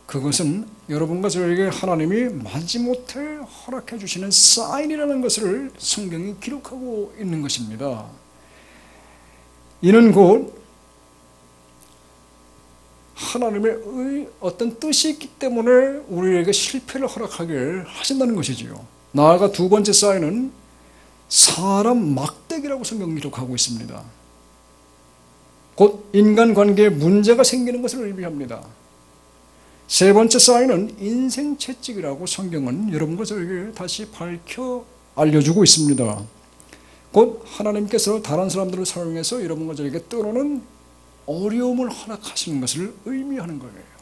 그것은 여러분과 저에게 하나님이 마지못해 허락해 주시는 사인이라는 것을 성경이 기록하고 있는 것입니다. 이는 곧 하나님의 어떤 뜻이 있기 때문에 우리에게 실패를 허락하게 하신다는 것이지요. 나아가 두 번째 사인은 사람 막대기라고 성경이 기록하고 있습니다. 곧 인간관계에 문제가 생기는 것을 의미합니다. 세 번째 사인은 인생 채찍이라고 성경은 여러분과 저에게 다시 밝혀 알려주고 있습니다. 곧 하나님께서 다른 사람들을 사용해서 여러분과 저에게 때로는 어려움을 허락하시는 것을 의미하는 거예요.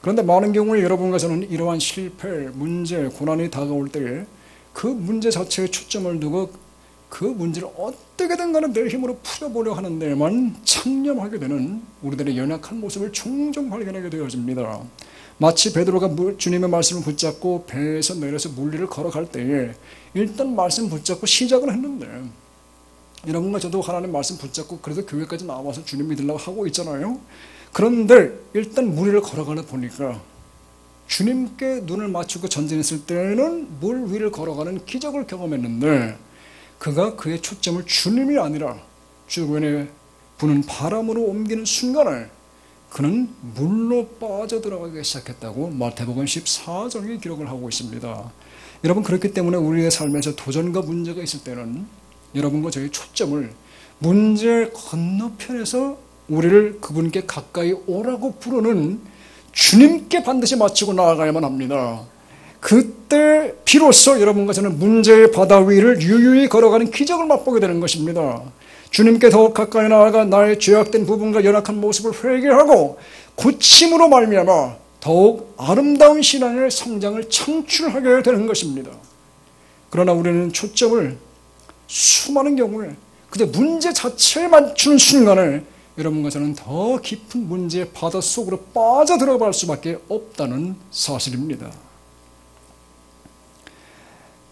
그런데 많은 경우에 여러분과 저는 이러한 실패, 문제, 고난이 다가올 때에 그 문제 자체에 초점을 두고 그 문제를 어떻게든 간에 내 힘으로 풀어보려 하는 데에만 창념하게 되는 우리들의 연약한 모습을 종종 발견하게 되어집니다. 마치 베드로가 주님의 말씀을 붙잡고 배에서 내려서 물리를 걸어갈 때에 일단 말씀 붙잡고 시작을 했는데, 여러분과 저도 하나님 말씀 붙잡고 그래도 교회까지 나와서 주님 믿으려고 하고 있잖아요. 그런데 일단 물 위를 걸어가다 보니까 주님께 눈을 맞추고 전진했을 때는 물 위를 걸어가는 기적을 경험했는데, 그가 그의 초점을 주님이 아니라 주변에 부는 바람으로 옮기는 순간에 그는 물로 빠져들어가기 시작했다고 마태복음 14장에 기록을 하고 있습니다. 여러분, 그렇기 때문에 우리의 삶에서 도전과 문제가 있을 때는 여러분과 저의 초점을 문제 건너편에서 우리를 그분께 가까이 오라고 부르는 주님께 반드시 맞추고 나아가야만 합니다. 그때 비로소 여러분과 저는 문제의 바다 위를 유유히 걸어가는 기적을 맛보게 되는 것입니다. 주님께 더욱 가까이 나아가 나의 죄악된 부분과 연약한 모습을 회개하고 고침으로 말미암아 더욱 아름다운 신앙의 성장을 창출하게 되는 것입니다. 그러나 우리는 초점을 수많은 경우에 그저 문제 자체에 맞추는 순간에 여러분과 저는 더 깊은 문제의 바다 속으로 빠져들어갈 수밖에 없다는 사실입니다.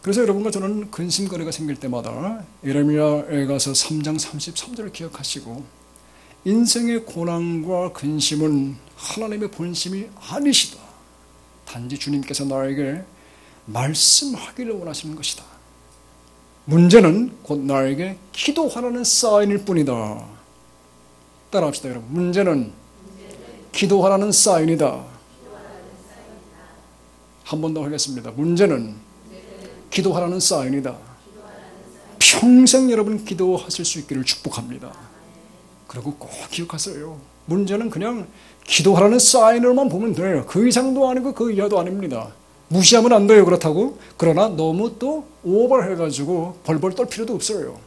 그래서 여러분과 저는 근심거리가 생길 때마다 예레미야에 가서 3장 33절을 기억하시고, 인생의 고난과 근심은 하나님의 본심이 아니시다. 단지 주님께서 나에게 말씀하기를 원하시는 것이다. 문제는 곧 나에게 기도하라는 사인일 뿐이다. 따라합시다, 여러분. 문제는 기도하라는 사인이다. 한 번 더 하겠습니다. 문제는 기도하라는 사인이다. 평생 여러분 기도하실 수 있기를 축복합니다. 그리고 꼭 기억하세요. 문제는 그냥 기도하라는 사인으로만 보면 돼요. 그 이상도 아니고 그 이하도 아닙니다. 무시하면 안 돼요. 그렇다고. 그러나 너무 또 오버해가지고 벌벌 떨 필요도 없어요.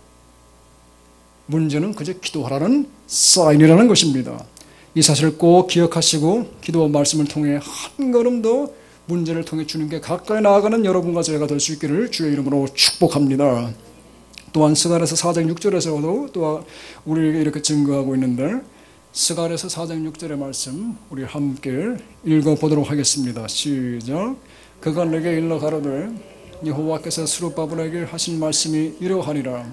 문제는 그저 기도하라는 사인이라는 것입니다. 이 사실을 꼭 기억하시고 기도와 말씀을 통해 한 걸음 더 문제를 통해 주님께 가까이 나아가는 여러분과 제가 될 수 있기를 주의 이름으로 축복합니다. 또한 스가랴서 4장 6절에서도 또 우리에게 이렇게 증거하고 있는데, 스가랴서 4장 6절의 말씀 우리 함께 읽어보도록 하겠습니다. 시작. 그가 내게 일러 가로되 여호와께서 스룹바벨에게 하신 말씀이 이러하니라.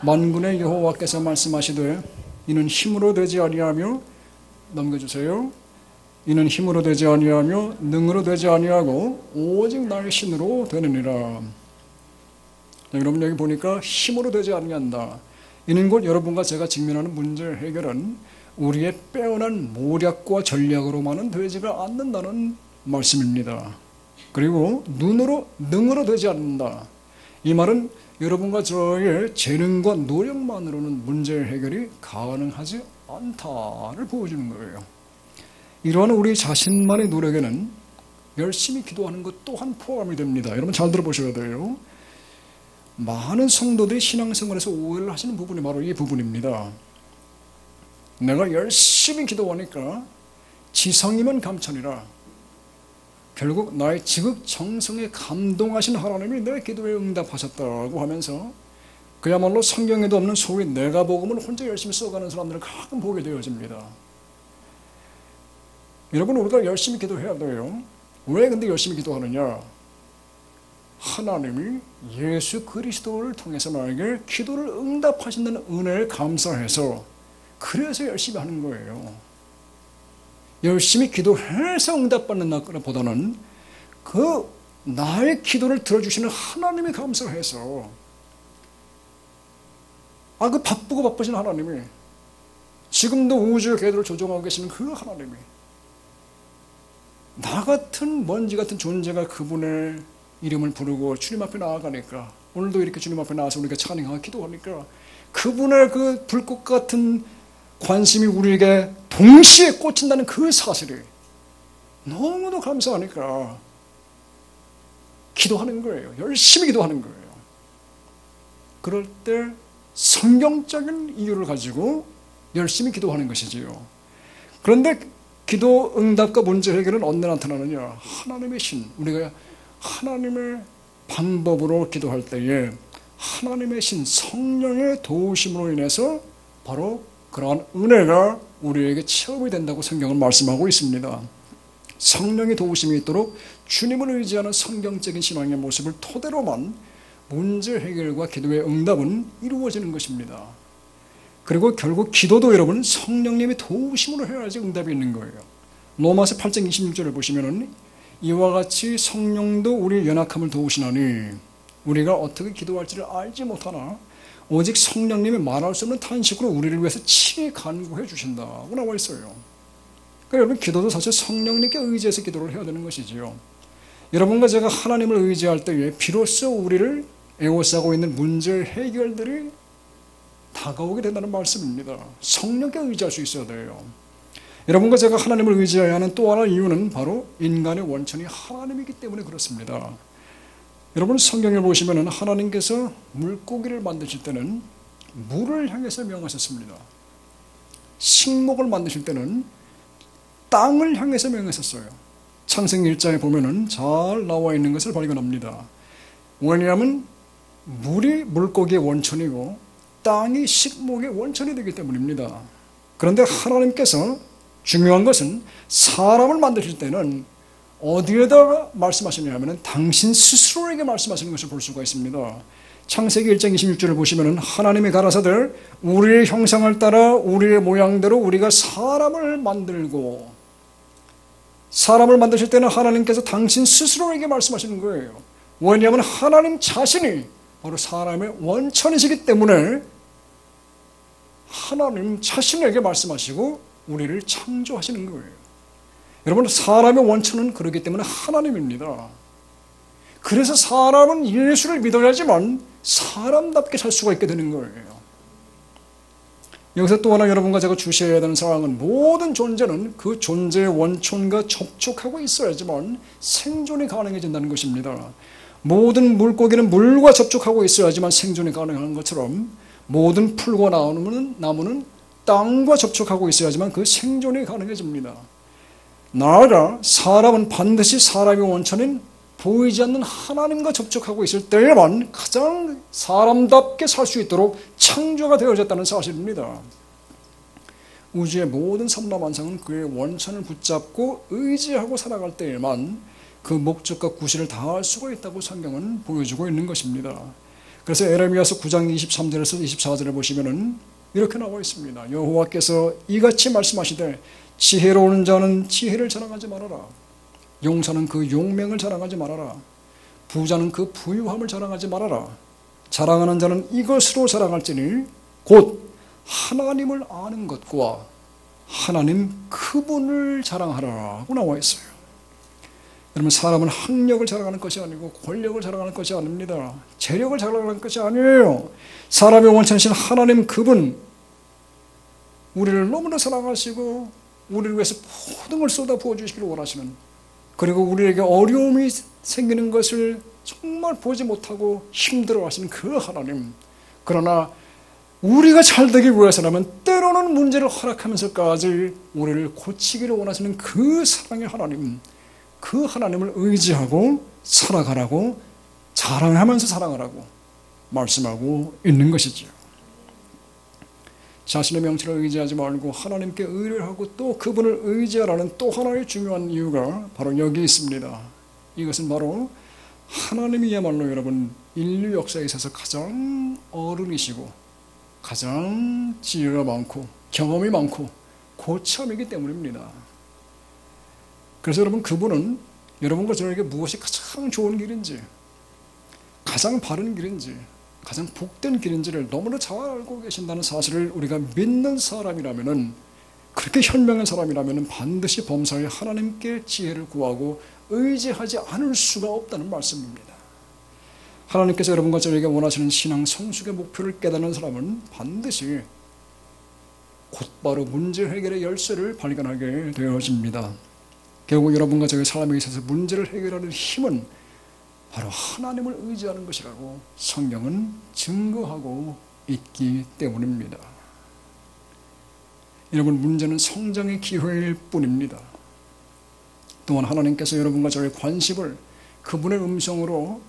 만군의 여호와께서 말씀하시되 이는 힘으로 되지 아니하며, 넘겨주세요. 이는 힘으로 되지 아니하며 능으로 되지 아니하고 오직 나의 신으로 되느니라. 여러분, 여기 보니까 힘으로 되지 아니한다. 이는 곧 여러분과 제가 직면하는 문제 해결은 우리의 빼어난 모략과 전략으로만은 되지가 않는다는 말씀입니다. 그리고 능으로 되지 않는다. 이 말은 여러분과 저의 재능과 노력만으로는 문제 해결이 가능하지 않다를 보여주는 거예요. 이러한 우리 자신만의 노력에는 열심히 기도하는 것 또한 포함이 됩니다. 여러분 잘 들어보셔야 돼요. 많은 성도들이 신앙생활에서 오해를 하시는 부분이 바로 이 부분입니다. 내가 열심히 기도하니까 지성이면 감천이라, 결국 나의 지극정성에 감동하신 하나님이 내 기도에 응답하셨다고 하면서 그야말로 성경에도 없는 소위 내가 복음을 혼자 열심히 써가는 사람들을 가끔 보게 되어집니다. 여러분, 우리가 열심히 기도해야 돼요. 왜 근데 열심히 기도하느냐? 하나님이 예수 그리스도를 통해서 나에게 기도를 응답하신다는 은혜에 감사해서, 그래서 열심히 하는 거예요. 열심히 기도해서 응답받는 것보다는 그 나의 기도를 들어주시는 하나님이 감사해서, 그 바쁘고 바쁘신 하나님이, 지금도 우주의 궤도를 조종하고 계시는 그 하나님이, 나 같은 먼지 같은 존재가 그분의 이름을 부르고 주님 앞에 나아가니까, 오늘도 이렇게 주님 앞에 나와서 우리가 찬양하고 기도하니까 그분의 그 불꽃 같은 관심이 우리에게 동시에 꽂힌다는 그 사실이 너무도 감사하니까 기도하는 거예요. 열심히 기도하는 거예요. 그럴 때 성경적인 이유를 가지고 열심히 기도하는 것이지요. 그런데 기도 응답과 문제 해결은 언제 나타나느냐? 하나님의 신, 우리가 하나님의 방법으로 기도할 때에 하나님의 신, 성령의 도우심으로 인해서 바로 그러한 은혜가 우리에게 체험이 된다고 성경은 말씀하고 있습니다. 성령의 도우심이 있도록 주님을 의지하는 성경적인 신앙의 모습을 토대로만 문제 해결과 기도의 응답은 이루어지는 것입니다. 그리고 결국 기도도 여러분 성령님의 도우심으로 해야지 응답이 있는 거예요. 로마서 8장 26절을 보시면은 이와 같이 성령도 우리의 연약함을 도우시나니 우리가 어떻게 기도할지를 알지 못하나 오직 성령님이 말할 수 없는 탄식으로 우리를 위해서 친히 간구해 주신다고 나와 있어요. 그러니까 여러분 기도도 사실 성령님께 의지해서 기도를 해야 되는 것이지요. 여러분과 제가 하나님을 의지할 때에 비로소 우리를 애워싸고 있는 문제 해결들이 다가오게 된다는 말씀입니다. 성령께 의지할 수 있어야 돼요. 여러분과 제가 하나님을 의지해야 하는 또 하나의 이유는 바로 인간의 원천이 하나님이기 때문에 그렇습니다. 여러분 성경을 보시면 하나님께서 물고기를 만드실 때는 물을 향해서 명하셨습니다. 식목을 만드실 때는 땅을 향해서 명하셨어요. 창세기 1장에 보면 잘 나와 있는 것을 발견합니다. 왜냐하면 물이 물고기의 원천이고 땅이 식목의 원천이 되기 때문입니다. 그런데 하나님께서 중요한 것은 사람을 만드실 때는 어디에다가 말씀하시냐면 당신 스스로에게 말씀하시는 것을 볼 수가 있습니다. 창세기 1장 26절을 보시면 하나님이 가라사대 우리의 형상을 따라 우리의 모양대로 우리가 사람을 만들고, 사람을 만드실 때는 하나님께서 당신 스스로에게 말씀하시는 거예요. 왜냐하면 하나님 자신이 바로 사람의 원천이시기 때문에 하나님 자신에게 말씀하시고 우리를 창조하시는 거예요. 여러분 사람의 원천은 그렇기 때문에 하나님입니다. 그래서 사람은 예수를 믿어야지만 사람답게 살 수가 있게 되는 거예요. 여기서 또 하나 여러분과 제가 주셔야 되는 사항은 모든 존재는 그 존재의 원천과 접촉하고 있어야지만 생존이 가능해진다는 것입니다. 모든 물고기는 물과 접촉하고 있어야지만 생존이 가능한 것처럼 모든 풀과 나무는 땅과 접촉하고 있어야지만 그 생존이 가능해집니다. 나아가 사람은 반드시 사람의 원천인 보이지 않는 하나님과 접촉하고 있을 때에만 가장 사람답게 살 수 있도록 창조가 되어졌다는 사실입니다. 우주의 모든 삼라만상은 그의 원천을 붙잡고 의지하고 살아갈 때에만 그 목적과 구실을 다할 수가 있다고 성경은 보여주고 있는 것입니다. 그래서 에레미야서 9장 23절에서 24절을 보시면은 이렇게 나와 있습니다. 여호와께서 이같이 말씀하시되 지혜로운 자는 지혜를 자랑하지 말아라. 용사는 그 용맹을 자랑하지 말아라. 부자는 그 부유함을 자랑하지 말아라. 자랑하는 자는 이것으로 자랑할지니 곧 하나님을 아는 것과 하나님 그분을 자랑하라고 나와 있어요. 여러분 사람은 학력을 자랑하는 것이 아니고 권력을 자랑하는 것이 아닙니다. 재력을 자랑하는 것이 아니에요. 사람의 원천이신 하나님 그분, 우리를 너무나 사랑하시고 우리를 위해서 모든 걸 쏟아 부어주시기를 원하시는, 그리고 우리에게 어려움이 생기는 것을 정말 보지 못하고 힘들어하시는 그 하나님, 그러나 우리가 잘되기 위해서라면 때로는 문제를 허락하면서까지 우리를 고치기를 원하시는 그 사랑의 하나님, 그 하나님을 의지하고 살아가라고, 자랑하면서 살아가라고 말씀하고 있는 것이죠. 자신의 명체를 의지하지 말고 하나님께 의뢰하고 또 그분을 의지하라는 또 하나의 중요한 이유가 바로 여기 있습니다. 이것은 바로 하나님이야말로 여러분 인류 역사에 있어서 가장 어른이시고 가장 지혜가 많고 경험이 많고 고참이기 때문입니다. 그래서 여러분 그분은 여러분과 저에게 무엇이 가장 좋은 길인지, 가장 바른 길인지, 가장 복된 길인지를 너무나 잘 알고 계신다는 사실을 우리가 믿는 사람이라면은, 그렇게 현명한 사람이라면은 반드시 범사에 하나님께 지혜를 구하고 의지하지 않을 수가 없다는 말씀입니다. 하나님께서 여러분과 저에게 원하시는 신앙 성숙의 목표를 깨닫는 사람은 반드시 곧바로 문제 해결의 열쇠를 발견하게 되어집니다. 결국 여러분과 저의 삶에 있어서 문제를 해결하는 힘은 바로 하나님을 의지하는 것이라고 성경은 증거하고 있기 때문입니다. 여러분, 문제는 성장의 기회일 뿐입니다. 또한 하나님께서 여러분과 저의 관심을 그분의 음성으로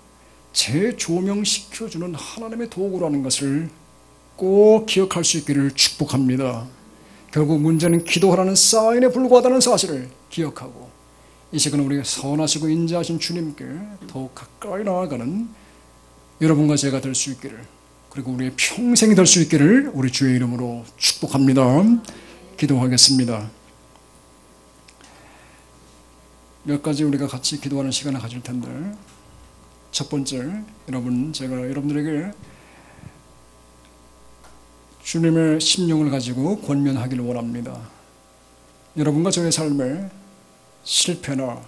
재조명시켜주는 하나님의 도구라는 것을 꼭 기억할 수 있기를 축복합니다. 결국 문제는 기도하라는 사인에 불과하다는 사실을 기억하고 이 시간 우리가 선하시고 인자하신 주님께 더욱 가까이 나아가는 여러분과 제가 될 수 있기를, 그리고 우리의 평생이 될 수 있기를 우리 주의 이름으로 축복합니다. 기도하겠습니다. 몇 가지 우리가 같이 기도하는 시간을 가질 텐데, 첫 번째, 제가 여러분들에게 주님의 심령을 가지고 권면하기를 원합니다. 여러분과 저의 삶에 실패나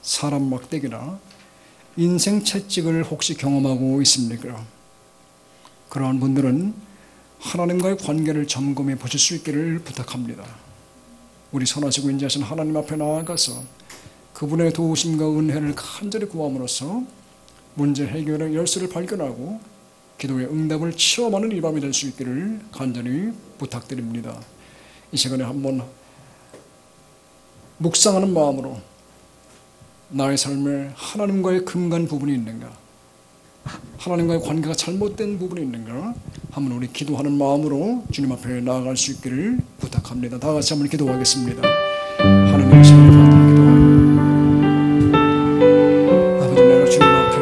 사람 막대기나 인생 채찍을 혹시 경험하고 있습니까? 그러한 분들은 하나님과의 관계를 점검해 보실 수 있기를 부탁합니다. 우리 선하시고 인자하신 하나님 앞에 나아가서 그분의 도우심과 은혜를 간절히 구함으로써 문제 해결의 열쇠를 발견하고 기도의 응답을 체험하는 이 밤이 될 수 있기를 간절히 부탁드립니다. 이 시간에 한번 묵상하는 마음으로 나의 삶에 하나님과의 금간 부분이 있는가, 하나님과의 관계가 잘못된 부분이 있는가, 한번 우리 기도하는 마음으로 주님 앞에 나아갈 수 있기를 부탁합니다. 다 같이 한번 기도하겠습니다. 하나님의 시간을 받는 기도합니다. 아버지, 내가 주님 앞에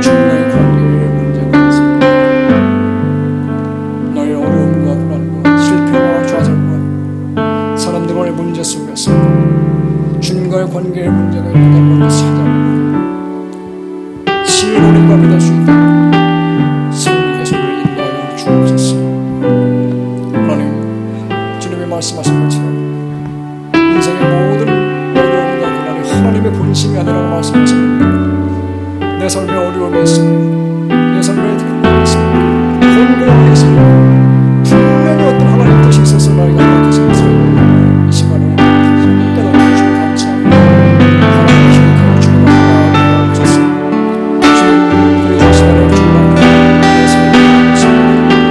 주님과의 관계에 문제가 있습니다. 나의 어려움과 불안과 실패와 좌절과 사람들과의 문제 속에서 주님과의 관계에 문제가 있는 것을 찾아내고 지혜로운 밤이 될 수 있도록 성령께서 우리를 인도하여 주옵소서. 하나님, 주님의 말씀하신 것처럼 인생의 모든 어려움과 고난이 하나님의 본심이 아니라고 말씀하셨는데, 내 삶에 어려움이 있습니다. 내 삶에 고난이 있습니다. 혼돈이 있습니다. 분명히 어떤 하나님의 뜻이 있어서 나에게 그렇게 있습니다. 이 시간에 깨닫고 주시고 감사합니다. 하나님 기억하여 주시고 나아가옵소서. 주님, 그리고 시간에 주님 앞에 예수님의 말씀을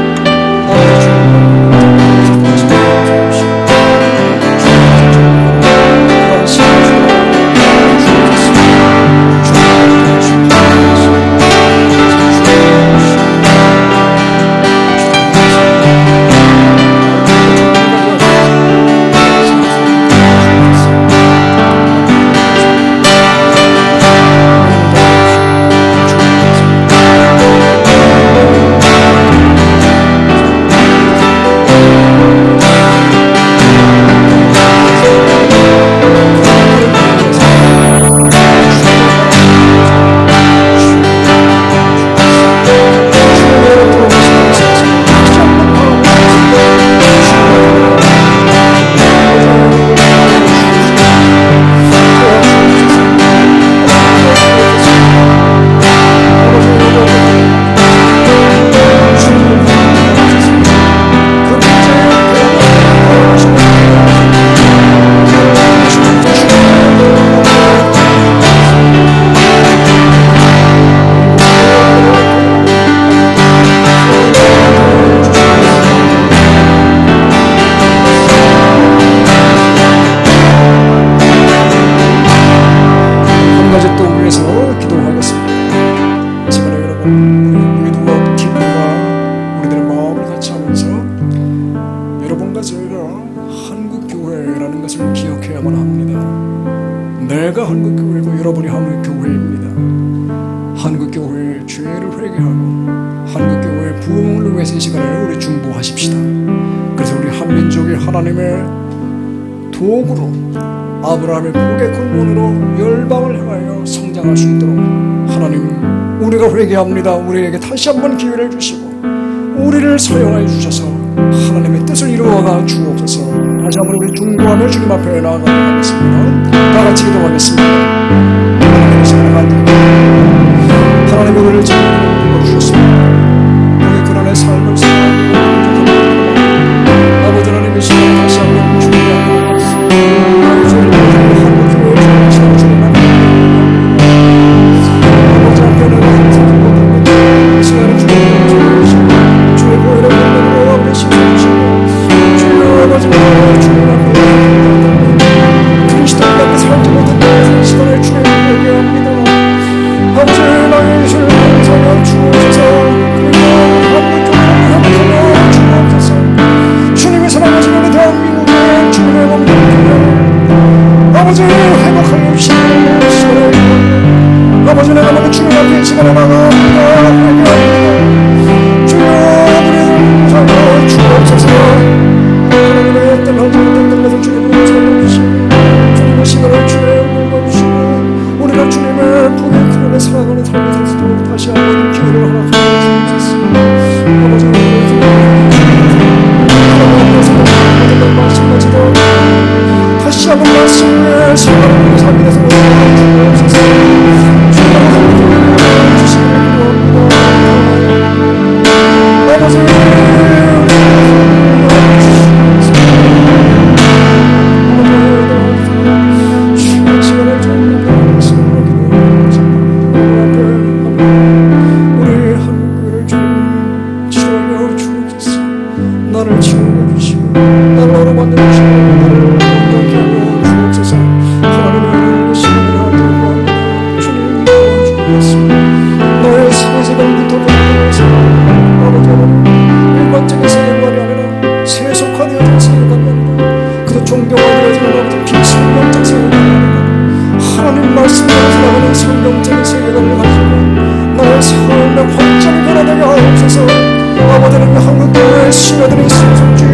아버지 주님 앞에 주시옵시고 그런 시간 내가 한국교회고 여러분이 한국교회입니다. 한국교회의 죄를 회개하고 한국교회의 부흥을 위해서 이 시간에 우리 중보하십시다. 그래서 우리 한민족이 하나님의 도구로 아브라함의 복의 근본으로 열방을 향하여 성장할 수 있도록 하나님, 우리가 회개합니다. 우리에게 다시 한번 기회를 주시고 우리를 사용하여 주셔서 하나님의 뜻을 이루어가 주옵소서. 다시 한번 우리 중보하며 주님 앞에 나아가도록 하겠습니다. 다 같이 기도하겠습니다. 하나님의 시간을 만들고 하나님 우리를 지금 주셨습니다. 우리 그날의 삶을 살아가고 아버지 하나님 이 시간에 다시 한번 중보하고 나의 죄를 한국 교회에 세워주옵소서. 이 시간에 나갑니다. 회개합니다. 주여 우리를 살려 주옵소서. 하나님의 어떤 한정된 것을 주님으로 살려주시고 주님의 시간을 주의 은혜로 주시고 우리가 주님의 불의 그늘에 살아가는 삶을 살 수 있도록 다시 한번 기회를 허락하여 주옵소서. 아버지 하나님 말씀까지도 다시 한번 말씀에 생각하는 삶이 되도록 주옵소서.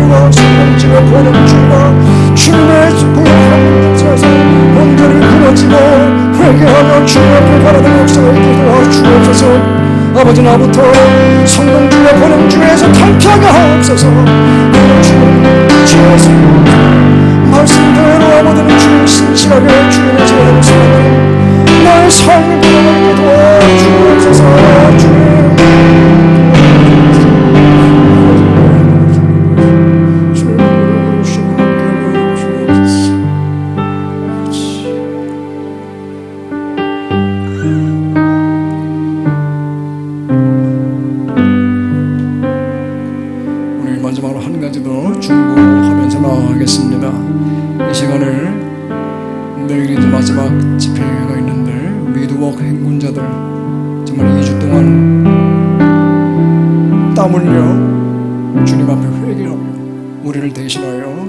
주여 주시기를 구합니다. 아버지 나부터 성령주의 번영주의에서 탈피하게 하옵소서. 주의 말씀대로 아버지는 주를 신실하게 주님의 제자로 살아가는 나의 삶을 돌아가게 도와주옵소서. 주님 마지막으로 한 가지 더 중보하면서 나아가겠습니다. 이 시간을 내일이 이제 마지막 집회가 있는데 미드워크 행군자들 정말 2주 동안 땀 흘려 주님 앞에 회개하며 우리를 대신하여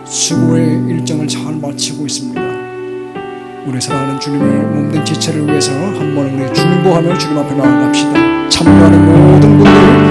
수고의 일정을 잘 마치고 있습니다. 우리 사랑하는 주님의 몸된 지체를 위해서 한번 우리 중보하며 주님 앞에 나아갑시다. 참여하는 모든 분들